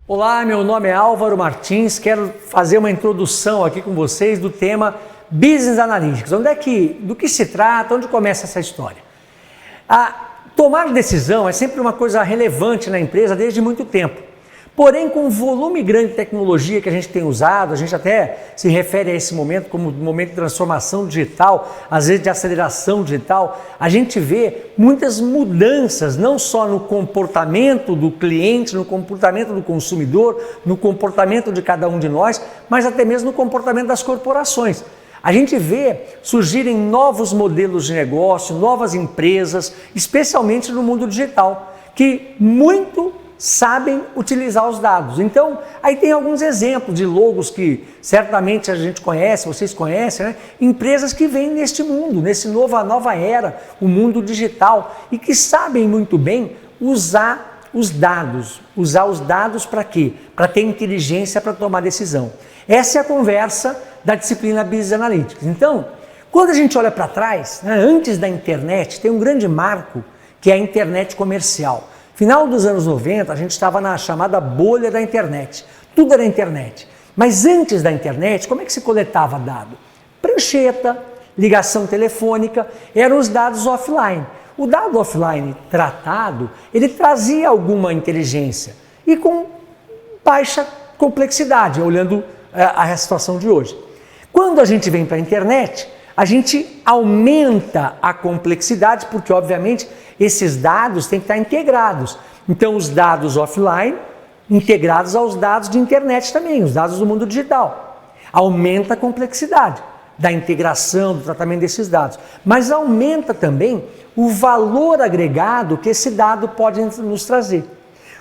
Olá, meu nome é Álvaro Martins, quero fazer uma introdução aqui com vocês do tema Business Analytics. Do que se trata, onde começa essa história? Tomar decisão é sempre uma coisa relevante na empresa desde muito tempo. Porém, com o volume grande de tecnologia que a gente tem usado, a gente até se refere a esse momento como momento de transformação digital, às vezes de aceleração digital, a gente vê muitas mudanças, não só no comportamento do cliente, no comportamento do consumidor, no comportamento de cada um de nós, mas até mesmo no comportamento das corporações. A gente vê surgirem novos modelos de negócio, novas empresas, especialmente no mundo digital, que muito sabem utilizar os dados. Então, aí tem alguns exemplos de logos que certamente a gente conhece, vocês conhecem, né? Empresas que vêm neste mundo, nova era, o mundo digital, e que sabem muito bem usar os dados. Usar os dados para quê? Para ter inteligência para tomar decisão. Essa é a conversa da disciplina Business Analytics. Então, quando a gente olha para trás, né, antes da internet, tem um grande marco que é a internet comercial. Final dos anos 90, a gente estava na chamada bolha da internet. Tudo era internet. Mas antes da internet, como é que se coletava dado? Prancheta, ligação telefônica, eram os dados offline. O dado offline tratado, ele trazia alguma inteligência e com baixa complexidade, olhando a situação de hoje. Quando a gente vem para a internet, a gente aumenta a complexidade, porque obviamente esses dados têm que estar integrados. Então os dados offline integrados aos dados de internet também, os dados do mundo digital. Aumenta a complexidade da integração, do tratamento desses dados. Mas aumenta também o valor agregado que esse dado pode nos trazer.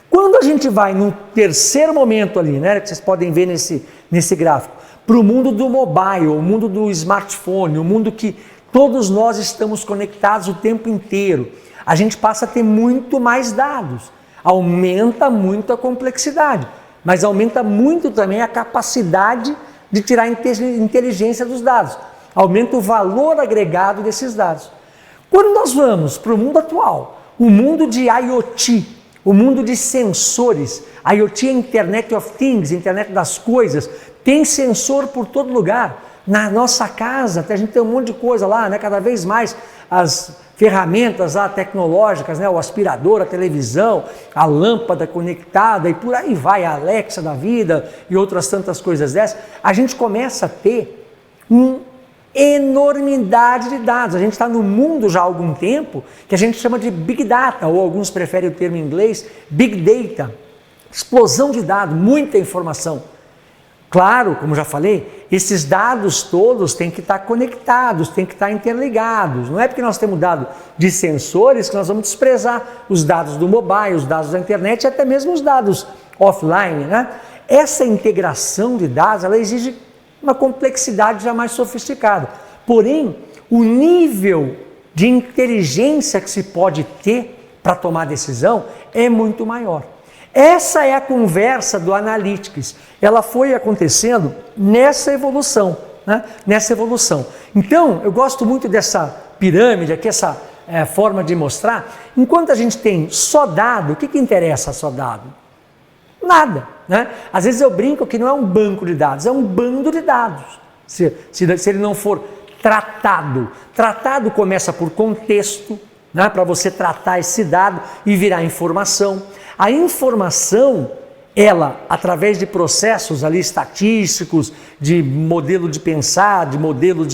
Quando a gente vai no terceiro momento ali, né, que vocês podem ver nesse gráfico, para o mundo do mobile, o mundo do smartphone, o mundo que todos nós estamos conectados o tempo inteiro, a gente passa a ter muito mais dados. Aumenta muito a complexidade, mas aumenta muito também a capacidade de tirar a inteligência dos dados. Aumenta o valor agregado desses dados. Quando nós vamos para o mundo atual, o mundo de IoT, o mundo de sensores, IoT é Internet of Things, Internet das coisas, tem sensor por todo lugar. Na nossa casa, até a gente tem um monte de coisa lá, né? Cada vez mais as ferramentas lá tecnológicas, né? O aspirador, a televisão, a lâmpada conectada e por aí vai, a Alexa da vida e outras tantas coisas dessas. A gente começa a ter uma enormidade de dados. A gente está no mundo já há algum tempo que a gente chama de Big Data, ou alguns preferem o termo em inglês, Big Data. Explosão de dados, muita informação. Claro, como já falei, esses dados todos têm que estar conectados, têm que estar interligados. Não é porque nós temos dados de sensores que nós vamos desprezar os dados do mobile, os dados da internet e até mesmo os dados offline, né? Essa integração de dados, ela exige uma complexidade já mais sofisticada. Porém, o nível de inteligência que se pode ter para tomar decisão é muito maior. Essa é a conversa do Analytics. Ela foi acontecendo nessa evolução, né? Nessa evolução. Então, eu gosto muito dessa pirâmide aqui, essa forma de mostrar. Enquanto a gente tem só dado, o que interessa só dado? Nada, né? Às vezes eu brinco que não é um banco de dados, é um bando de dados. Se ele não for tratado. Tratado começa por contexto, né? Para você tratar esse dado e virar informação. A informação, ela, através de processos ali estatísticos, de modelo de pensar, de modelo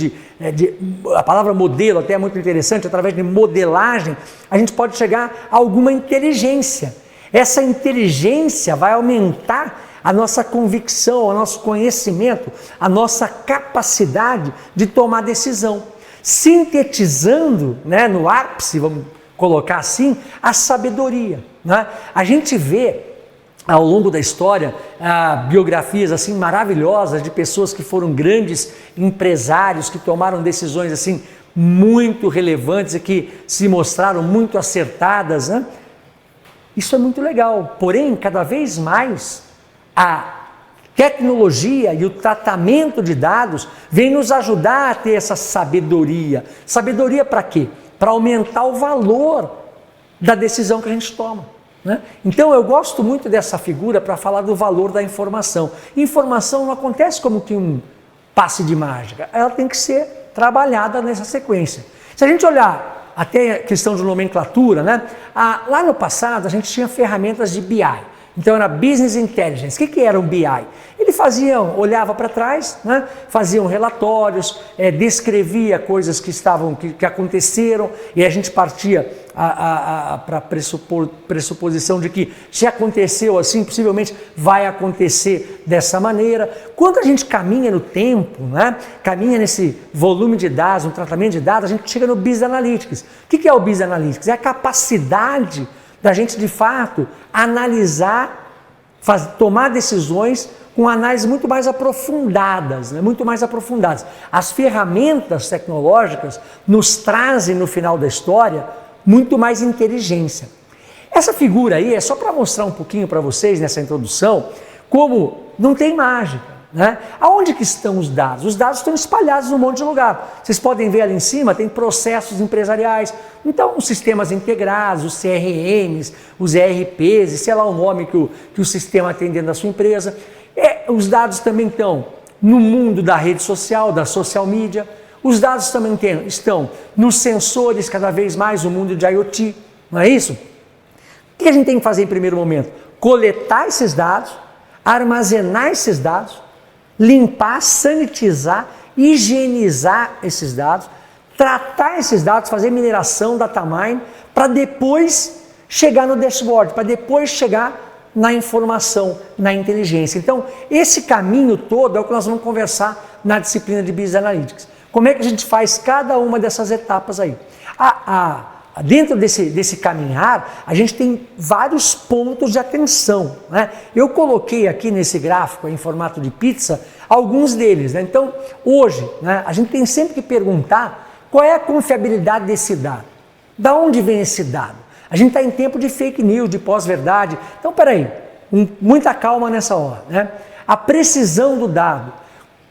a palavra modelo até é muito interessante, através de modelagem, a gente pode chegar a alguma inteligência. Essa inteligência vai aumentar a nossa convicção, o nosso conhecimento, a nossa capacidade de tomar decisão. Sintetizando, né, no ápice, vamos colocar assim, a sabedoria, né? A gente vê ao longo da história biografias assim maravilhosas de pessoas que foram grandes empresários, que tomaram decisões assim muito relevantes e que se mostraram muito acertadas, né? Isso é muito legal, porém cada vez mais a tecnologia e o tratamento de dados vem nos ajudar a ter essa sabedoria. Sabedoria para quê? Para aumentar o valor da decisão que a gente toma. né? Então eu gosto muito dessa figura para falar do valor da informação. Informação não acontece como que um passe de mágica, ela tem que ser trabalhada nessa sequência. Se a gente olhar até a questão de nomenclatura, né? Lá no passado a gente tinha ferramentas de BI. Então era Business Intelligence. O que era um BI? Ele olhava para trás, né? Faziam relatórios, descrevia coisas que aconteceram, e a gente partia para a pressuposição de que se aconteceu assim, possivelmente vai acontecer dessa maneira. Quando a gente caminha no tempo, né? Caminha nesse volume de dados, no tratamento de dados, a gente chega no Business Analytics. O que é o Business Analytics? É a capacidade da gente, de fato, analisar, tomar decisões com análises muito mais aprofundadas, né? Muito mais aprofundadas. As ferramentas tecnológicas nos trazem, no final da história, muito mais inteligência. Essa figura aí é só para mostrar um pouquinho para vocês, nessa introdução, como não tem mágica, né? Aonde que estão os dados? Os dados estão espalhados num monte de lugar. Vocês podem ver ali em cima, tem processos empresariais. Então, os sistemas integrados, os CRMs, os ERPs, sei lá o nome que o sistema tem dentro da sua empresa. Os dados também estão no mundo da rede social, da social media. Os dados também estão nos sensores, cada vez mais, no mundo de IoT. Não é isso? O que a gente tem que fazer em primeiro momento? Coletar esses dados, armazenar esses dados, limpar, sanitizar, higienizar esses dados, tratar esses dados, fazer mineração, data mine, para depois chegar no dashboard, para depois chegar na informação, na inteligência. Então, esse caminho todo é o que nós vamos conversar na disciplina de Business Analytics. Como é que a gente faz cada uma dessas etapas aí? Dentro desse caminhar, a gente tem vários pontos de atenção, né? Eu coloquei aqui nesse gráfico, em formato de pizza, alguns deles, né? Então, hoje, né, a gente tem sempre que perguntar qual é a confiabilidade desse dado. Da onde vem esse dado? A gente está em tempo de fake news, de pós-verdade. Então, peraí, muita calma nessa hora, né? A precisão do dado.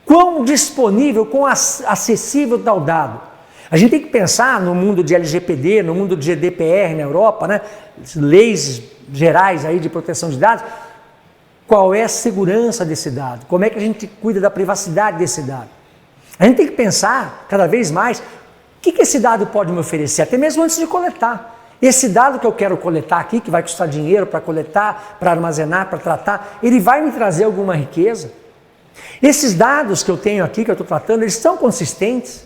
Quão disponível, quão acessível está o dado? A gente tem que pensar no mundo de LGPD, no mundo de GDPR na Europa, né? Leis gerais aí de proteção de dados. Qual é a segurança desse dado? Como é que a gente cuida da privacidade desse dado? A gente tem que pensar cada vez mais o que esse dado pode me oferecer, até mesmo antes de coletar. Esse dado que eu quero coletar aqui, que vai custar dinheiro para coletar, para armazenar, para tratar, ele vai me trazer alguma riqueza? Esses dados que eu tenho aqui, que eu estou tratando, eles são consistentes?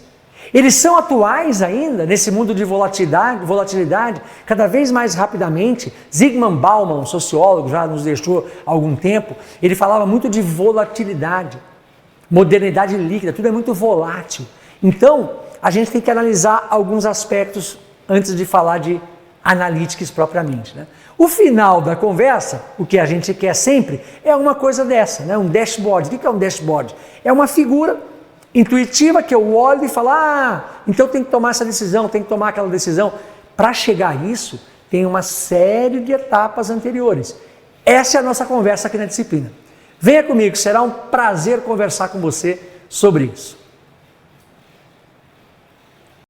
Eles são atuais ainda, nesse mundo de volatilidade, cada vez mais rapidamente. Zygmunt Bauman, um sociólogo, já nos deixou há algum tempo, ele falava muito de volatilidade, modernidade líquida, tudo é muito volátil. Então, a gente tem que analisar alguns aspectos antes de falar de analytics propriamente, né? O final da conversa, o que a gente quer sempre, é uma coisa dessa, né? Um dashboard. O que é um dashboard? É uma figura intuitiva que eu olho e falo, então tem que tomar essa decisão, tem que tomar aquela decisão. Para chegar a isso, tem uma série de etapas anteriores. Essa é a nossa conversa aqui na disciplina. Venha comigo, será um prazer conversar com você sobre isso.